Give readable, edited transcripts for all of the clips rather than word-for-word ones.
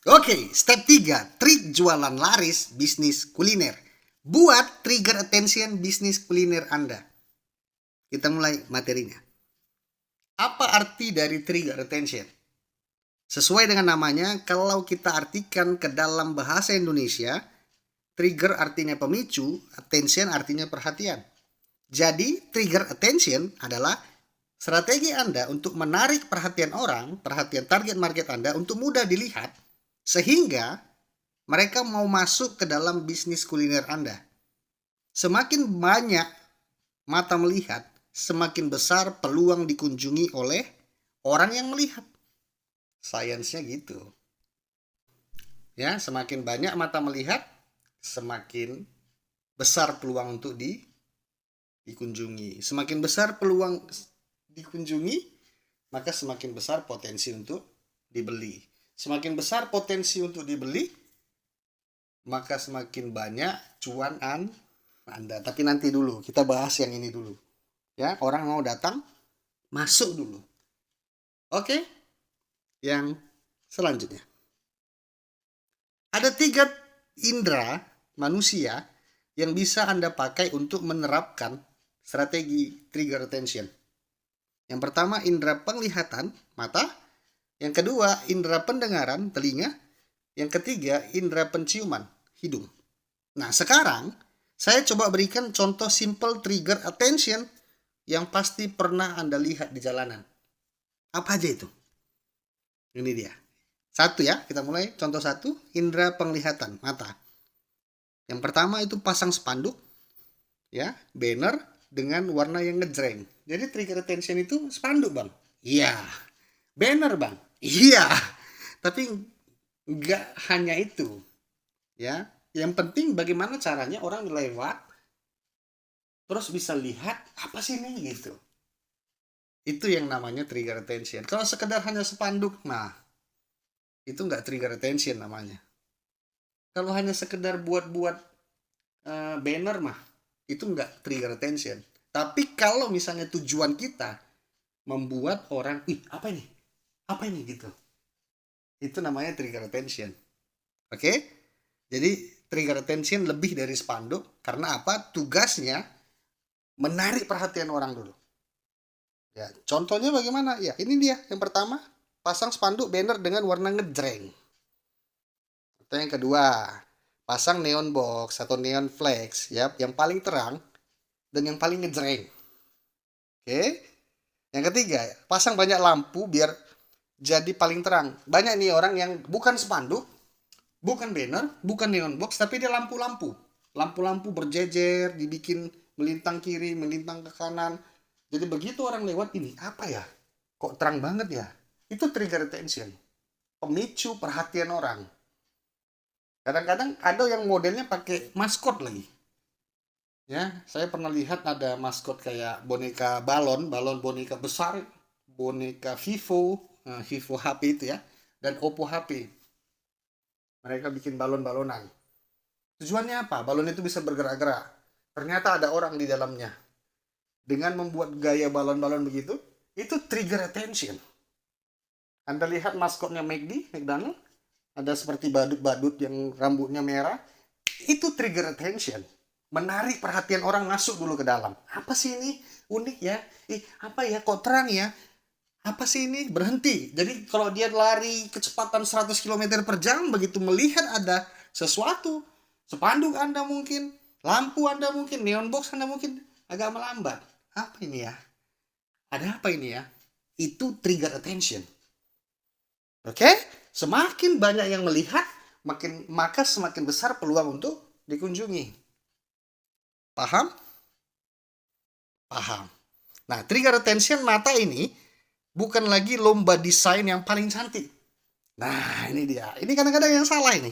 Oke, step 3, trik jualan laris bisnis kuliner. Buat trigger attention bisnis kuliner Anda. Kita mulai materinya. Apa arti dari trigger attention? Sesuai dengan namanya, kalau kita artikan ke dalam bahasa Indonesia, trigger artinya pemicu, attention artinya perhatian. Jadi, trigger attention adalah strategi Anda untuk menarik perhatian orang, perhatian target market Anda untuk mudah dilihat, sehingga mereka mau masuk ke dalam bisnis kuliner Anda. Semakin banyak mata melihat, semakin besar peluang dikunjungi oleh orang yang melihat. Sainsnya gitu. Ya, semakin banyak mata melihat, semakin besar peluang untuk dikunjungi. Semakin besar peluang dikunjungi, maka semakin besar potensi untuk dibeli. Semakin besar potensi untuk dibeli, maka semakin banyak cuan Anda. Tapi nanti dulu, kita bahas yang ini dulu. Ya, orang mau datang, masuk dulu. Oke? Yang selanjutnya. Ada 3 indera manusia yang bisa Anda pakai untuk menerapkan strategi trigger attention. Yang pertama, indera penglihatan, mata. Yang kedua, indera pendengaran, telinga. Yang ketiga, indera penciuman, hidung. Nah, sekarang saya coba berikan contoh simple trigger attention yang pasti pernah Anda lihat di jalanan. Apa aja itu? Ini dia. Satu ya, kita mulai. Contoh 1, indera penglihatan, mata. Yang pertama itu pasang spanduk, ya, banner dengan warna yang ngejreng. Jadi trigger attention itu spanduk, Bang. Iya. Banner, Bang. Iya. Tapi nggak hanya itu. Ya, yang penting bagaimana caranya orang lewat terus bisa lihat apa sih ini gitu. Itu yang namanya trigger attention. Kalau sekedar hanya spanduk, nah itu nggak trigger attention namanya. Kalau hanya sekedar buat banner mah, itu nggak trigger attention. Tapi kalau misalnya tujuan kita membuat orang, apa ini? Apa ini gitu. Itu namanya trigger attention. Oke? Jadi trigger attention lebih dari spanduk. Karena apa? Tugasnya menarik perhatian orang dulu. Ya, contohnya bagaimana? Ya, ini dia. Yang pertama, pasang spanduk banner dengan warna ngejreng. Atau yang kedua, pasang neon box atau neon flags, ya, yang paling terang dan yang paling ngejreng. Oke. Yang ketiga, pasang banyak lampu biar jadi paling terang. Banyak nih orang yang bukan spanduk, bukan banner, bukan neon box, tapi dia lampu-lampu. Lampu-lampu berjejer, dibikin melintang kiri, melintang ke kanan. Jadi begitu orang lewat, ini apa ya? Kok terang banget ya? Itu trigger attention. Pemicu perhatian orang. Kadang-kadang ada yang modelnya pakai maskot lagi. Ya, saya pernah lihat ada maskot kayak boneka balon boneka besar, boneka Vivo, Vivo HP itu ya, dan Oppo HP. Mereka bikin balon-balonan. Tujuannya apa? Balon itu bisa bergerak-gerak. Ternyata ada orang di dalamnya. Dengan membuat gaya balon-balon begitu, itu trigger attention. Anda lihat maskotnya McDonald, ada seperti badut-badut yang rambutnya merah, itu trigger attention. Menarik perhatian orang masuk dulu ke dalam. Apa sih ini? Unik ya? Apa ya? Kok terang ya? Apa sih ini? Berhenti. Jadi kalau dia lari kecepatan 100 km per jam, begitu melihat ada sesuatu, spanduk Anda mungkin, lampu Anda mungkin, neon box Anda mungkin agak melambat. Apa ini ya? Ada apa ini ya? Itu trigger attention. Oke? Semakin banyak yang melihat, maka semakin besar peluang untuk dikunjungi. Paham? Paham. Nah, trigger attention mata ini bukan lagi lomba desain yang paling cantik. Nah, ini dia. Ini kadang-kadang yang salah ini.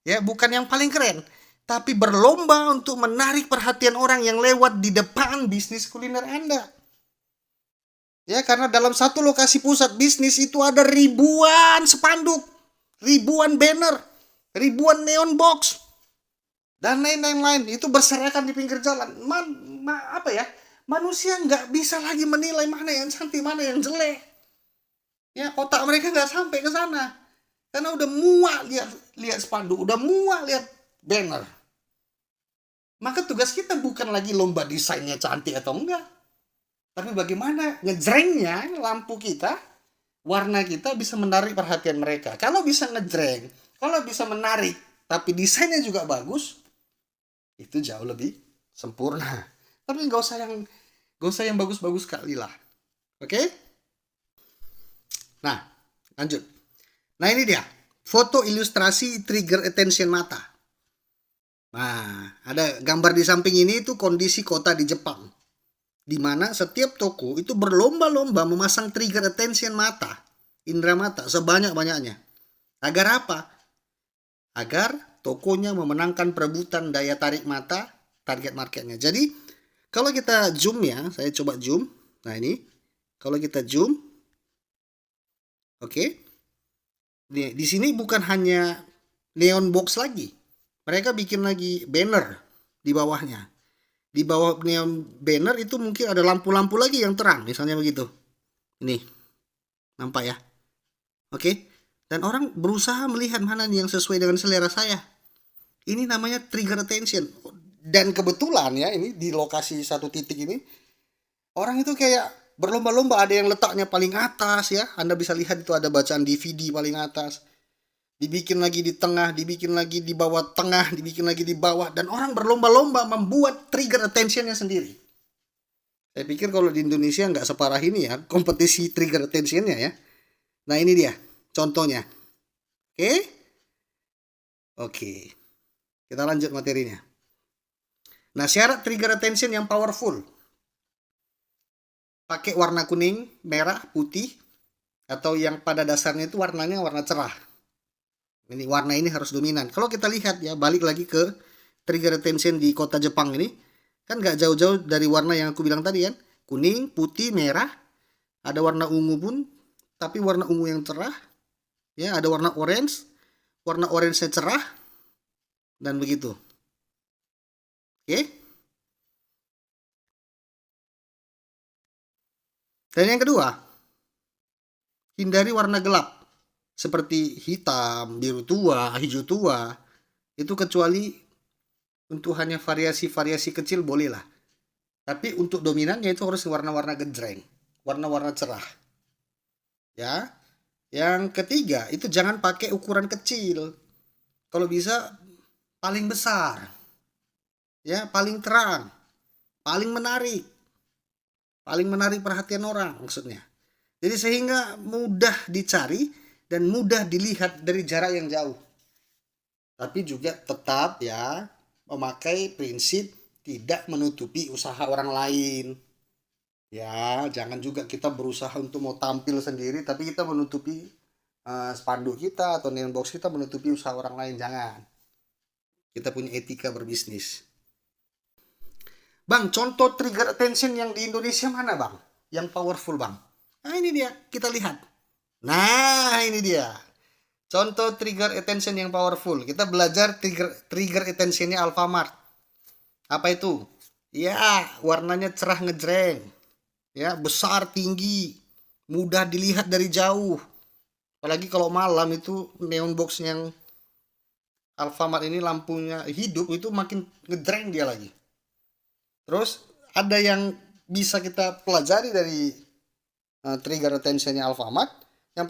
Ya, bukan yang paling keren, tapi berlomba untuk menarik perhatian orang yang lewat di depan bisnis kuliner Anda. Ya, karena dalam satu lokasi pusat bisnis itu ada ribuan spanduk, ribuan banner, ribuan neon box, dan lain-lain. Itu berserakan di pinggir jalan. Apa ya? Manusia nggak bisa lagi menilai mana yang cantik, mana yang jelek. Ya, otak mereka nggak sampai ke sana. Karena udah muak lihat spanduk, udah muak lihat banner. Maka tugas kita bukan lagi lomba desainnya cantik atau enggak, tapi bagaimana ngejrengnya lampu kita, warna kita bisa menarik perhatian mereka. Kalau bisa ngejreng, kalau bisa menarik, tapi desainnya juga bagus, itu jauh lebih sempurna. Tapi nggak usah yang bagus-bagus kali lah. Oke? Nah, lanjut. Nah, ini dia. Foto ilustrasi trigger attention mata. Nah, ada gambar di samping ini itu kondisi kota di Jepang. Di mana setiap toko itu berlomba-lomba memasang trigger attention mata, indera mata sebanyak-banyaknya. Agar apa? Agar tokonya memenangkan perebutan daya tarik mata target marketnya. Jadi, kalau kita zoom ya, saya coba zoom. Nah, ini. Kalau kita zoom. Oke. Di sini bukan hanya neon box lagi. Mereka bikin lagi banner di bawahnya. Di bawah neon banner itu mungkin ada lampu-lampu lagi yang terang, misalnya begitu. Ini. Nampak ya? Oke. Dan orang berusaha melihat mana yang sesuai dengan selera saya. Ini namanya trigger attention. Dan kebetulan ya, ini di lokasi satu titik ini, orang itu kayak berlomba-lomba, ada yang letaknya paling atas ya. Anda bisa lihat itu ada bacaan DVD paling atas. Dibikin lagi di tengah, dibikin lagi di bawah tengah, dibikin lagi di bawah. Dan orang berlomba-lomba membuat trigger attentionnya sendiri. Saya pikir kalau di Indonesia nggak separah ini ya, kompetisi trigger attentionnya ya. Nah, ini dia contohnya. Oke? Oke. Kita lanjut materinya. Nah, syarat trigger attention yang powerful. Pakai warna kuning, merah, putih. Atau yang pada dasarnya itu warnanya warna cerah. Ini warna ini harus dominan. Kalau kita lihat ya, balik lagi ke trigger attention di kota Jepang ini, kan nggak jauh-jauh dari warna yang aku bilang tadi kan. Kuning, putih, merah. Ada warna ungu pun, tapi warna ungu yang cerah. Ya, ada warna orange. Warna orange-nya cerah. Dan begitu. Oke. Dan yang kedua, hindari warna gelap. Seperti hitam, biru tua, hijau tua. Itu kecuali untuk hanya variasi-variasi kecil boleh lah. Tapi untuk dominannya itu harus warna-warna gejreng. Warna-warna cerah. Ya. Yang ketiga, itu jangan pakai ukuran kecil. Kalau bisa paling besar. Ya, paling terang. Paling menarik. Paling menarik perhatian orang maksudnya. Jadi sehingga mudah dicari dan mudah dilihat dari jarak yang jauh. Tapi juga tetap ya memakai prinsip tidak menutupi usaha orang lain. Ya, jangan juga kita berusaha untuk mau tampil sendiri tapi kita menutupi spanduk kita atau neon box kita menutupi usaha orang lain. Jangan. Kita punya etika berbisnis. Bang, contoh trigger attention yang di Indonesia mana bang? Yang powerful bang. Nah, ini dia, kita lihat. Nah, ini dia. Contoh trigger attention yang powerful. Kita belajar trigger attentionnya Alfamart. Apa itu? Ya, warnanya cerah ngejreng. Ya, besar, tinggi. Mudah dilihat dari jauh. Apalagi kalau malam itu neon box yang Alfamart ini lampunya hidup itu makin ngejreng dia lagi. Terus ada yang bisa kita pelajari dari trigger attentionnya Alfamart. Yang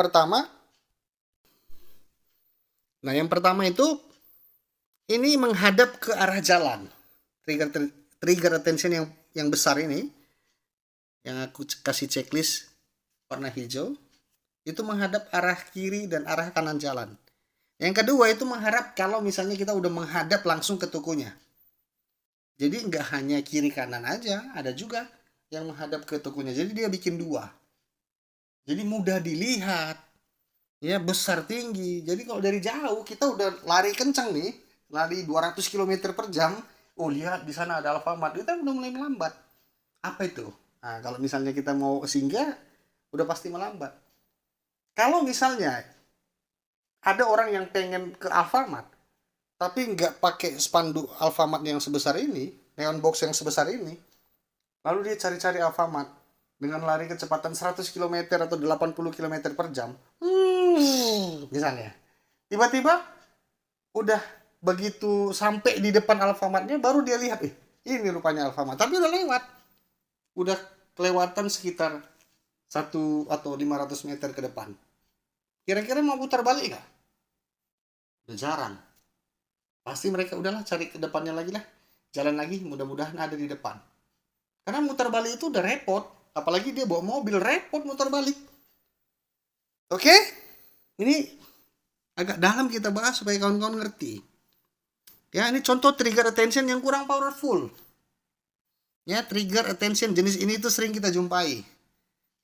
pertama itu ini menghadap ke arah jalan. Trigger attention yang besar ini yang aku kasih checklist warna hijau itu menghadap arah kiri dan arah kanan jalan. Yang kedua itu mengharap kalau misalnya kita udah menghadap langsung ke tokonya. Jadi nggak hanya kiri kanan aja, ada juga yang menghadap ke tokonya. Jadi dia bikin dua. Jadi mudah dilihat, ya besar tinggi. Jadi kalau dari jauh kita udah lari kencang nih, lari 200 km per jam. Oh lihat di sana ada Alfamart, kita udah mulai melambat. Apa itu? Nah kalau misalnya kita mau singgah, udah pasti melambat. Kalau misalnya ada orang yang pengen ke Alfamart, tapi nggak pakai spanduk Alfamart yang sebesar ini, neon box yang sebesar ini, lalu dia cari-cari Alfamart dengan lari kecepatan 100 km atau 80 km per jam, misalnya, Tiba-tiba udah begitu sampai di depan Alfamartnya baru dia lihat, ini rupanya Alfamart. Tapi udah lewat. Udah kelewatan sekitar 1 atau 500 meter ke depan. Kira-kira mau putar balik nggak? Udah jarang. Pasti mereka udahlah cari ke depannya lagi lah. Jalan lagi, mudah-mudahan ada di depan. Karena mutar balik itu udah repot. Apalagi dia bawa mobil, repot mutar balik. Oke? Ini agak dalam kita bahas supaya kawan-kawan ngerti. Ya, ini contoh trigger attention yang kurang powerful. Ya, trigger attention jenis ini tuh sering kita jumpai.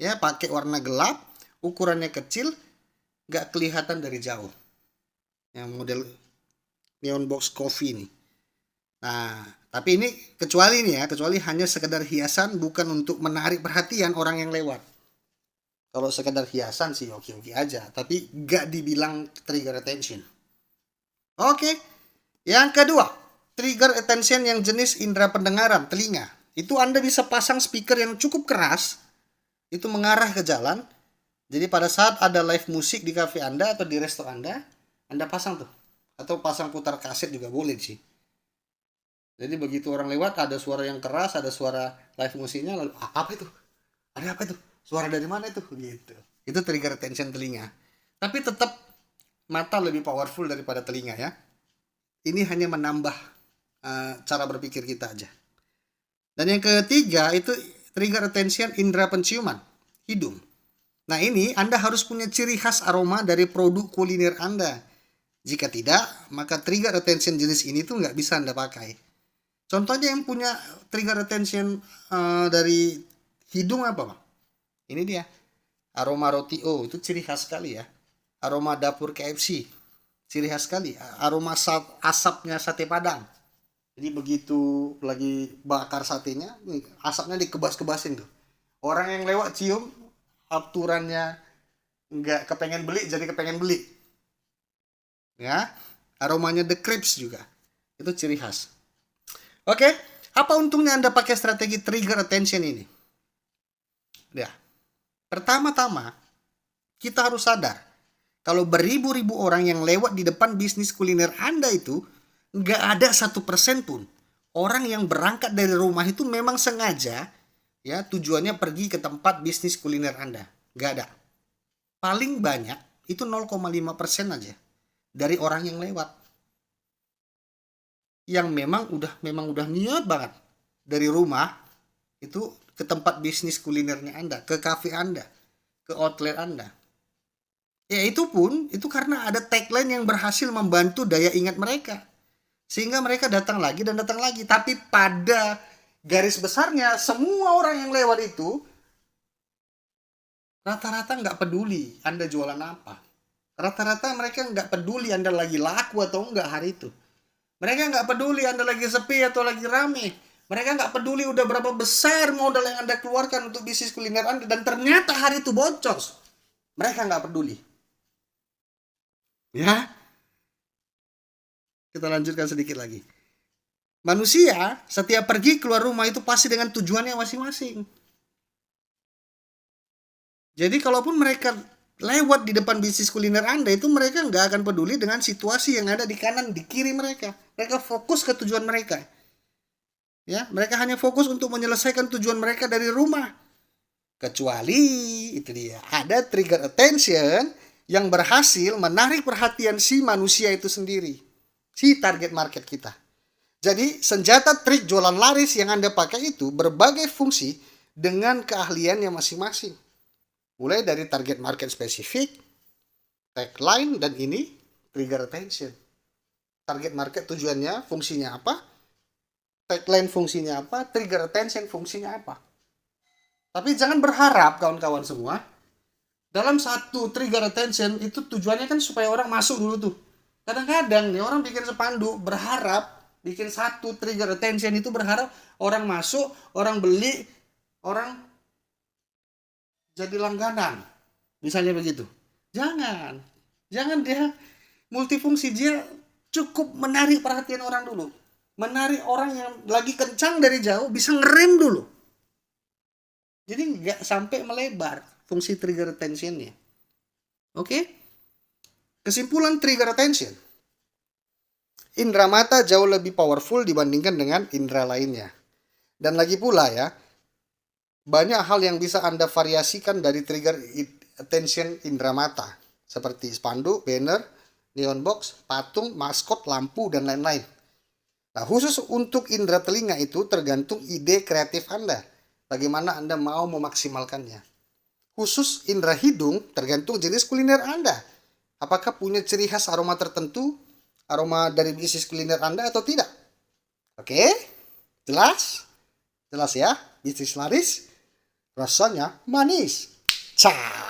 Ya, pakai warna gelap, ukurannya kecil, nggak kelihatan dari jauh. Yang model neon box coffee nih. Nah, tapi ini kecuali hanya sekedar hiasan, bukan untuk menarik perhatian orang yang lewat. Kalau sekedar hiasan sih oke-oke aja, tapi nggak dibilang trigger attention. Oke, yang kedua, trigger attention yang jenis indera pendengaran, telinga. Itu Anda bisa pasang speaker yang cukup keras, itu mengarah ke jalan. Jadi pada saat ada live musik di cafe Anda atau di resto Anda pasang tuh. Atau pasang putar kaset juga boleh sih. Jadi begitu orang lewat ada suara yang keras, ada suara live musiknya, lalu apa itu? Ada apa itu? Suara dari mana itu? Gitu. Itu trigger attention telinga. Tapi tetap mata lebih powerful daripada telinga ya. Ini hanya menambah cara berpikir kita aja. Dan yang ketiga itu trigger attention indera penciuman, hidung. Nah ini Anda harus punya ciri khas aroma dari produk kuliner Anda. Jika tidak, maka trigger attention jenis ini tuh nggak bisa Anda pakai. Contohnya yang punya trigger attention dari hidung apa, Bang? Ini dia. Aroma roti itu ciri khas sekali ya. Aroma dapur KFC, ciri khas sekali. Aroma asapnya sate Padang. Jadi begitu lagi bakar satenya, asapnya dikebas-kebasin tuh. Orang yang lewat cium, aturannya nggak kepengen beli, jadi kepengen beli. Ya, aromanya The Crepes juga. Itu ciri khas. Oke, apa untungnya Anda pakai strategi trigger attention ini? Ya, pertama-tama kita harus sadar kalau beribu-ribu orang yang lewat di depan bisnis kuliner Anda itu nggak ada 1% pun orang yang berangkat dari rumah itu memang sengaja ya tujuannya pergi ke tempat bisnis kuliner Anda. Nggak ada. Paling banyak itu 0,5% aja dari orang yang lewat. Yang memang udah niat banget dari rumah itu ke tempat bisnis kulinernya Anda, ke kafe Anda, ke outlet Anda. Ya itu pun itu karena ada tagline yang berhasil membantu daya ingat mereka. Sehingga mereka datang lagi dan datang lagi. Tapi pada garis besarnya semua orang yang lewat itu rata-rata nggak peduli Anda jualan apa. Rata-rata mereka nggak peduli Anda lagi laku atau enggak hari itu. Mereka nggak peduli Anda lagi sepi atau lagi rame. Mereka nggak peduli udah berapa besar modal yang Anda keluarkan untuk bisnis kuliner Anda. Dan ternyata hari itu boncos. Mereka nggak peduli. Ya. Kita lanjutkan sedikit lagi. Manusia setiap pergi keluar rumah itu pasti dengan tujuannya masing-masing. Jadi kalaupun mereka lewat di depan bisnis kuliner Anda itu mereka nggak akan peduli dengan situasi yang ada di kanan, di kiri mereka. Mereka fokus ke tujuan mereka. Ya, mereka hanya fokus untuk menyelesaikan tujuan mereka dari rumah. Kecuali itu dia, ada trigger attention yang berhasil menarik perhatian si manusia itu sendiri, si target market kita. Jadi senjata trik jualan laris yang Anda pakai itu berbagai fungsi dengan keahliannya masing-masing. Mulai dari target market spesifik, tagline, dan ini trigger attention. Target market tujuannya, fungsinya apa? Tagline fungsinya apa? Trigger attention fungsinya apa? Tapi jangan berharap kawan-kawan semua, dalam satu trigger attention itu tujuannya kan supaya orang masuk dulu tuh. Kadang-kadang nih orang bikin spanduk berharap, bikin satu trigger attention itu berharap orang masuk, orang beli, orang jadi langganan, misalnya begitu. Jangan dia multifungsi, dia cukup menarik perhatian orang dulu, menarik orang yang lagi kencang dari jauh, bisa ngerem dulu. Jadi nggak sampai melebar fungsi trigger attention-nya. Oke? Kesimpulan trigger attention. Indera mata jauh lebih powerful dibandingkan dengan indera lainnya. Dan lagi pula ya, banyak hal yang bisa Anda variasikan dari trigger attention indera mata. Seperti spanduk, banner, neon box, patung, maskot, lampu, dan lain-lain. Nah, khusus untuk indera telinga itu tergantung ide kreatif Anda. Bagaimana Anda mau memaksimalkannya. Khusus indera hidung tergantung jenis kuliner Anda. Apakah punya ciri khas aroma tertentu, aroma dari bisnis kuliner Anda atau tidak? Oke, jelas? Jelas ya, bisnis laris, rasanya manis. Cah.